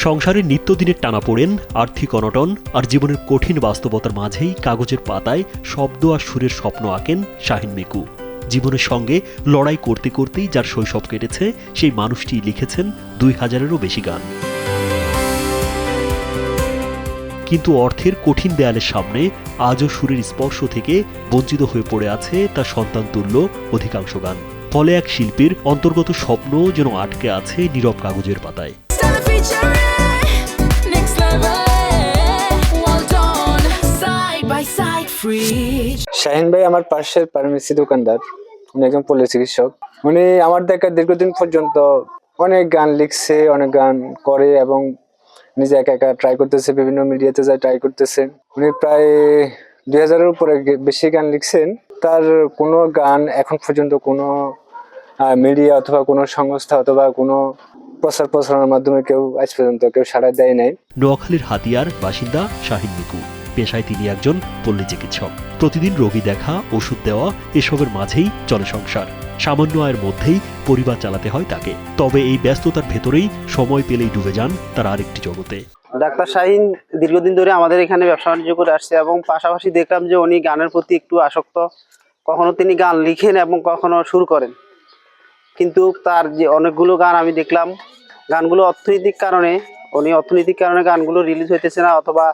সংসারের নিত্যদিনের টানাপোড়েন, আর্থিক অনটন আর জীবনের কঠিন বাস্তবতার মাঝেই কাগজের পাতায় শব্দ আর সুরের স্বপ্ন আঁকেন শাহিন মিকু। জীবনের সঙ্গে লড়াই করতে করতেই যার শৈশব কেটেছে, সেই মানুষটি লিখেছেন 2000-এরও বেশি গান। কিন্তু অর্থের কঠিন দেয়ালের সামনে আজও সুরের স্পর্শ থেকে বঞ্চিত হয়ে পড়ে আছে তার সন্তান তুল্য অধিকাংশ গান। ফলে এক শিল্পীর অন্তর্গত স্বপ্ন যেন আটকে আছে নীরব কাগজের পাতায়। শাহিন ভাই আমার পাশের ফার্মেসি দোকানদার, উনি একজন পল্লী চিকিৎসক। উনি আমার দেখা দীর্ঘদিন পর্যন্ত অনেক গান লিখছে, অনেক গান করে এবং নিজে একা একা ট্রাই করতেছে, বিভিন্ন মিডিয়াতে যায় ট্রাই করতেছে। উনি প্রায় 2000-এর উপরে বেশি গান লিখছেন। তার কোনো গান এখন পর্যন্ত কোনো মিডিয়া অথবা কোনো সংস্থা অথবা কোনো প্রচার প্রচারণার মাধ্যমে আজ পর্যন্ত কেউ সাড়া দেয় নাই। নোয়াখালীর হাতিয়ার বাসিন্দা শাহিন মিকু। পেশায় তিনি একজন পল্লী চিকিৎসক। প্রতিদিন রোগী দেখা, ওষুধ দেওয়া, এসবের মাঝেই চলে সংসার। সামান্য আয়ের মধ্যেই পরিবার চালাতে হয় তাকে। তবে এই ব্যস্ততার ভেতরেই সময় পেলেই ডুবে যান তার আরেকটি জগতে। ডাক্তার শাহিন দীর্ঘদিন ধরে আমাদের এখানে ব্যবসা বাণিজ্য করে আসছে এবং পাশাপাশি দেখলাম যে উনি গানের প্রতি একটু আসক্ত। কখনো তিনি গান লিখেন এবং কখনো সুর করেন, কিন্তু তার যে অনেকগুলো গান আমি দেখলাম, গানগুলো অর্থনৈতিক কারণে গানগুলো রিলিজ হইতেছে না, অথবা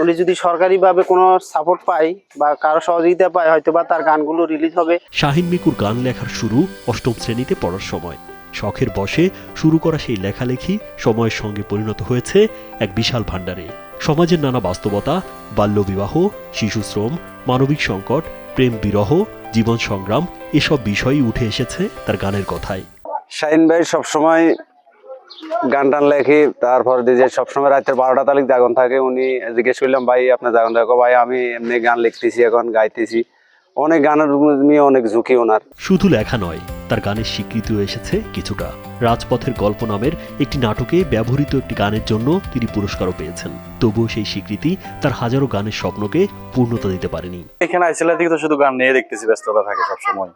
উনি যদি সরকারিভাবে কোনো সাপোর্ট পায় বা কারো সহযোগিতা পায়, হয়তো বা তার গানগুলো রিলিজ হবে। শাহিন মিকুর গান লেখার শুরু 8ম শ্রেণীতে পড়ার সময়। শখের বশে শুরু করা সেই লেখালেখি সময়ের সঙ্গে পরিণত হয়েছে এক বিশাল ভাণ্ডারে। সমাজের নানা বাস্তবতা, বাল্যবিবাহ, শিশুশ্রম, মানবিক সংকট, প্রেম বিরহ, জীবন সংগ্রাম, এসব বিষয়ই উঠে এসেছে তার গানের কথায়। শাহিন ভাই সবসময় গান টান লেখে, তারপর যে সবসময় রাতের 12টা তারিখ জাগন থাকে। উনি জিজ্ঞেস করলাম, ভাই আপনার জাগন থাকো? ভাই আমি এমনি গান লিখতেছি, এখন গাইতেছি। অনেক গানের নিয়ে অনেক ঝুঁকি ওনার। শুধু লেখা নয়, তার গানের স্বীকৃতিও এসেছে কিছুটা। রাজপথের গল্প নামের একটি নাটকে ব্যবহৃত একটি গানের জন্য তিনি পুরস্কারও পেয়েছেন। তবুও সেই স্বীকৃতি তার হাজারো গানের স্বপ্নকে পূর্ণতা দিতে পারেনি। এখানে আইসিলা থেকে তো শুধু গান নিয়ে দেখতেছি, ব্যস্ততা থাকে সবসময়।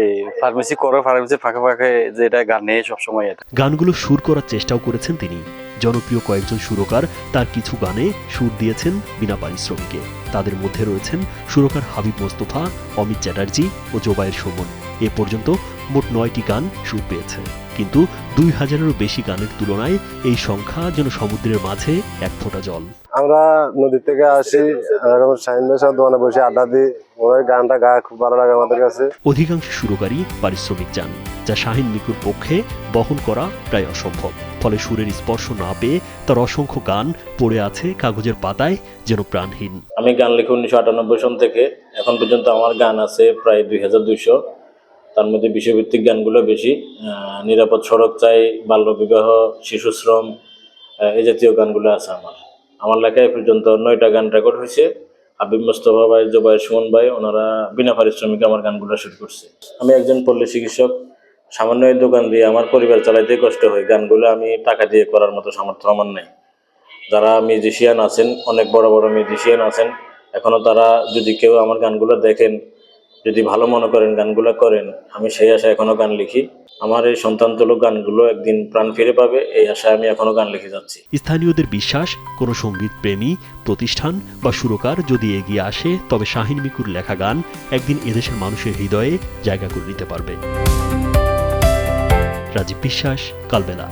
এই ফার্মেসি করে, ফার্মেসির ফাঁকে ফাঁকে যেটা গান নিয়ে সবসময়। গানগুলো সুর করার চেষ্টাও করেছেন তিনি। জনপ্রিয় কয়েকজন সুরকার তার কিছু গানে সুর দিয়েছেন বিনা পারিশ্রমিকে। তাদের মধ্যে রয়েছেন সুরকার হাবিব মোস্তফা, অমিত চ্যাটার্জি ও জোবায়ের সুমন। এ পর্যন্ত মোট 9টি গান সুর পেয়েছে। কিন্তু 2000-এরও বেশি গানের তুলনায় এই সংখ্যা যেন সমুদ্রের মাঝে এক ফোঁটা জল। আমরা নদী থেকে আসি, শাহিন ভাইয়ের সাথে দোকানে বসে আড্ডা দিই। ওনার গানটা গায়ে খুব ভালো লাগে আমাদের কাছে। অধিকাংশ সুরকারই পারিশ্রমিক চান, যা শাহিন মিকুর পক্ষে বহন করা প্রায় অসম্ভব। ফলে সুরের স্পর্শ না পেয়ে তার অসংখ্য গান পড়ে আছে কাগজের পাতায়, যেন প্রাণহীন। আমি গান লিখি 1998 সন থেকে এখন পর্যন্ত। আমার গান আছে প্রায় 2200। তার মধ্যে বিষয়ভিত্তিক গানগুলো বেশি। নিরাপদ সড়ক চাই, বাল্যবিবাহ, শিশুশ্রম, এই জাতীয় গানগুলো আছে আমার লেখায় পর্যন্ত 9টা গান রেকর্ড হয়েছে। হাবিব মোস্তফা ভাই, জোবায়ের সুমন ভাই, ওনারা বিনা পারিশ্রমিকে আমার গানগুলো শুট করছে। আমি একজন পল্লী চিকিৎসক। সামান্য এই দোকান দিয়ে আমার পরিবার চালাইতে কষ্ট হয়। গানগুলো আমি টাকা দিয়ে করার মতো সামর্থ্য আমার নেই। যারা মিউজিশিয়ান আছেন, অনেক বড় বড় মিউজিশিয়ান আছেন, এখনো তারা যদি কেউ আমার গানগুলো দেখেন, যদি ভালো মনে করেন, গানগুলো করেন, আমি সেই আশায় এখনো গান লিখি। আমার এই সন্তানতুল্য গানগুলো একদিন প্রাণ ফিরে পাবে, এই আশায় আমি এখনো গান লিখে যাচ্ছি। স্থানীয়দের বিশ্বাস, কোনো সঙ্গীত প্রেমী প্রতিষ্ঠান বা সুরকার যদি এগিয়ে আসে, তবে শাহিন মিকুর লেখা গান একদিন এদেশের মানুষের হৃদয়ে জায়গা করে নিতে পারবে। রাজীব বিশ্বাস, কালবেলা।